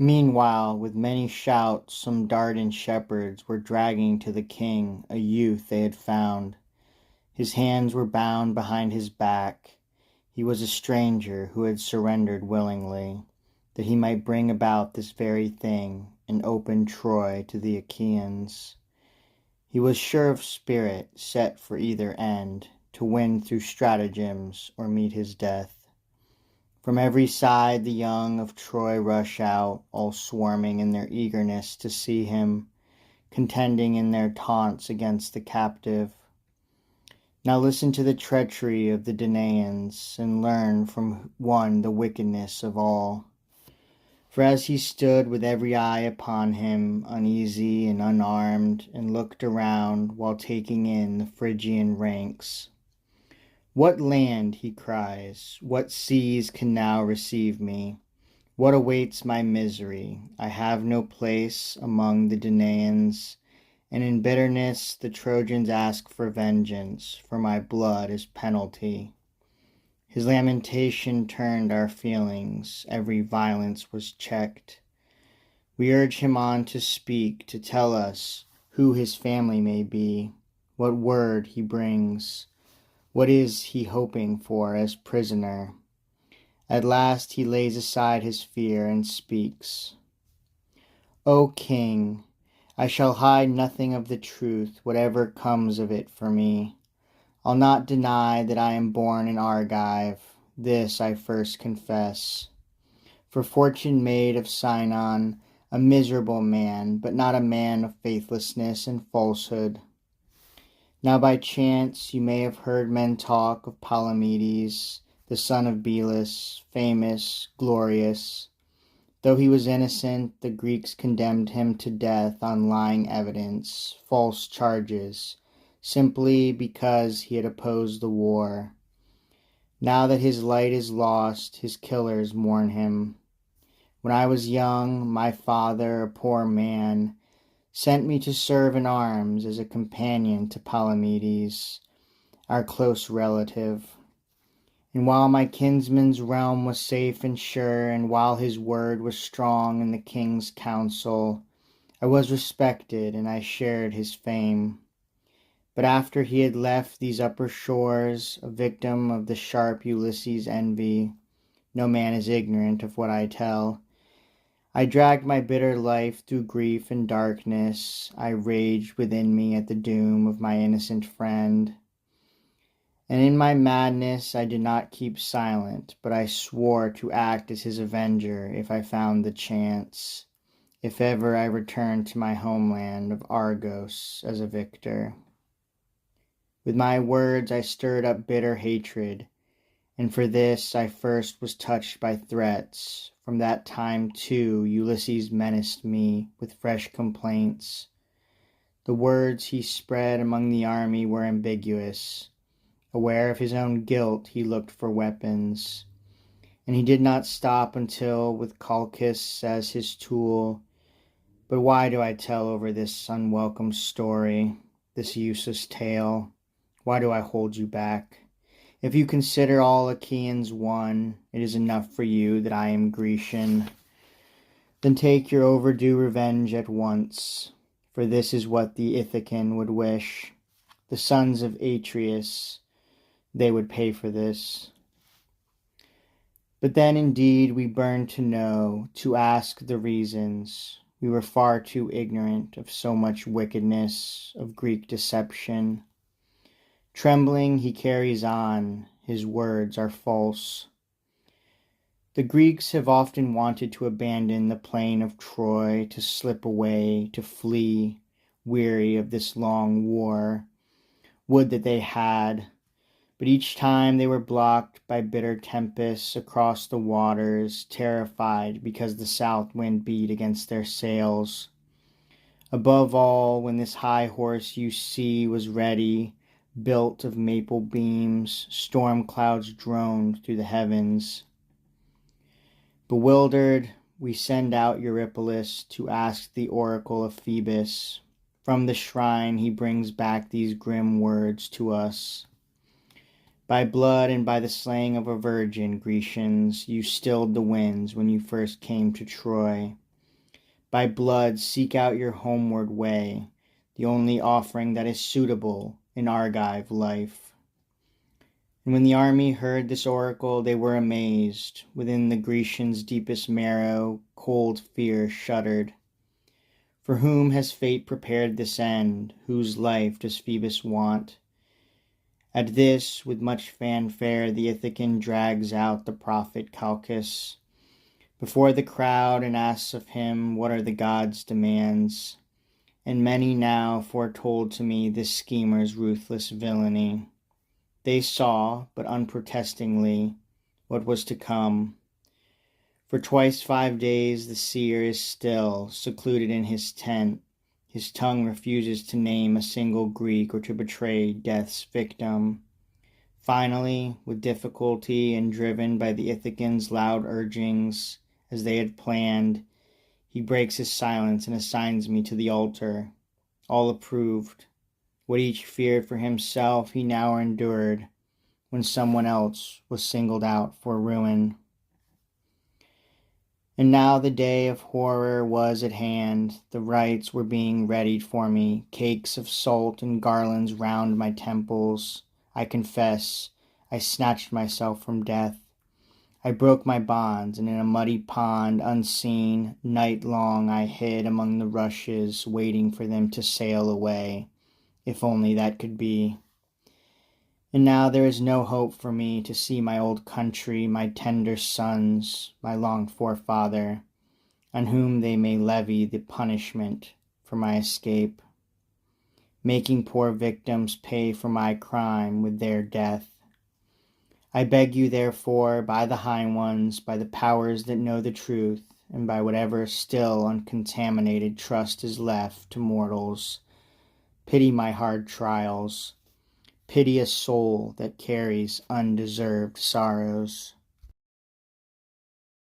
Meanwhile, with many shouts, some Dardan shepherds were dragging to the king a youth they had found. His hands were bound behind his back. He was a stranger who had surrendered willingly, that he might bring about this very thing and open Troy to the Achaeans. He was sure of spirit, set for either end, to win through stratagems or meet his death. From every side the young of Troy rush out, all swarming in their eagerness to see him, contending in their taunts against the captive. Now listen to the treachery of the Danaans, and learn from one the wickedness of all. For as he stood with every eye upon him, uneasy and unarmed, and looked around while taking in the Phrygian ranks, "What land," he cries, "what seas can now receive me? What awaits my misery? I have no place among the Danaans, and in bitterness the Trojans ask for vengeance, for my blood is penalty." His lamentation turned our feelings, every violence was checked. We urge him on to speak, to tell us who his family may be, what word he brings, what is he hoping for as prisoner. At last he lays aside his fear and speaks. "O king, I shall hide nothing of the truth, whatever comes of it for me. I'll not deny that I am born an Argive, this I first confess. For fortune made of Sinon a miserable man, but not a man of faithlessness and falsehood. Now by chance you may have heard men talk of Palamedes, the son of Belus, famous, glorious. Though he was innocent, the Greeks condemned him to death on lying evidence, false charges, simply because he had opposed the war. Now that his light is lost, his killers mourn him. When I was young, my father, a poor man, sent me to serve in arms as a companion to Palamedes, our close relative. And while my kinsman's realm was safe and sure, and while his word was strong in the king's council, I was respected and I shared his fame. But after he had left these upper shores, a victim of the sharp Ulysses' envy, no man is ignorant of what I tell, I dragged my bitter life through grief and darkness. I raged within me at the doom of my innocent friend. And in my madness I did not keep silent, but I swore to act as his avenger if I found the chance, if ever I returned to my homeland of Argos as a victor. With my words I stirred up bitter hatred, and for this I first was touched by threats. From that time, too, Ulysses menaced me with fresh complaints. The words he spread among the army were ambiguous. Aware of his own guilt, he looked for weapons. And he did not stop until, with Calchas as his tool. But why do I tell over this unwelcome story, this useless tale? Why do I hold you back? If you consider all Achaeans one, it is enough for you that I am Grecian. Then take your overdue revenge at once, for this is what the Ithacan would wish. The sons of Atreus, they would pay for this. But then indeed we burned to know, to ask the reasons. We were far too ignorant of so much wickedness, of Greek deception. Trembling, he carries on. His words are false. The Greeks have often wanted to abandon the plain of Troy, to slip away, to flee, weary of this long war. Would that they had, but each time they were blocked by bitter tempests across the waters, terrified because the south wind beat against their sails. Above all, when this high horse you see was ready, built of maple beams, storm clouds droned through the heavens. Bewildered, we send out Eurypylus to ask the oracle of Phoebus. From the shrine he brings back these grim words to us. By blood and by the slaying of a virgin, Grecians, you stilled the winds when you first came to Troy. By blood seek out your homeward way, the only offering that is suitable in Argive life. And when the army heard this oracle, they were amazed. Within the Grecians' deepest marrow, cold fear shuddered. For whom has fate prepared this end? Whose life does Phoebus want? At this, with much fanfare, the Ithacan drags out the prophet Calchas before the crowd and asks of him what are the gods' demands. And many now foretold to me this schemer's ruthless villainy. They saw, but unprotestingly, what was to come. For twice 5 days the seer is still, secluded in his tent. His tongue refuses to name a single Greek or to betray death's victim. Finally, with difficulty and driven by the Ithacans' loud urgings, as they had planned, he breaks his silence and assigns me to the altar. All approved. What each feared for himself he now endured, when someone else was singled out for ruin. And now the day of horror was at hand. The rites were being readied for me, cakes of salt and garlands round my temples. I confess, I snatched myself from death. I broke my bonds, and in a muddy pond, unseen, night long I hid among the rushes, waiting for them to sail away, if only that could be. And now there is no hope for me to see my old country, my tender sons, my longed-for father, on whom they may levy the punishment for my escape, making poor victims pay for my crime with their death. I beg you, therefore, by the high ones, by the powers that know the truth, and by whatever still uncontaminated trust is left to mortals, pity my hard trials. Pity a soul that carries undeserved sorrows.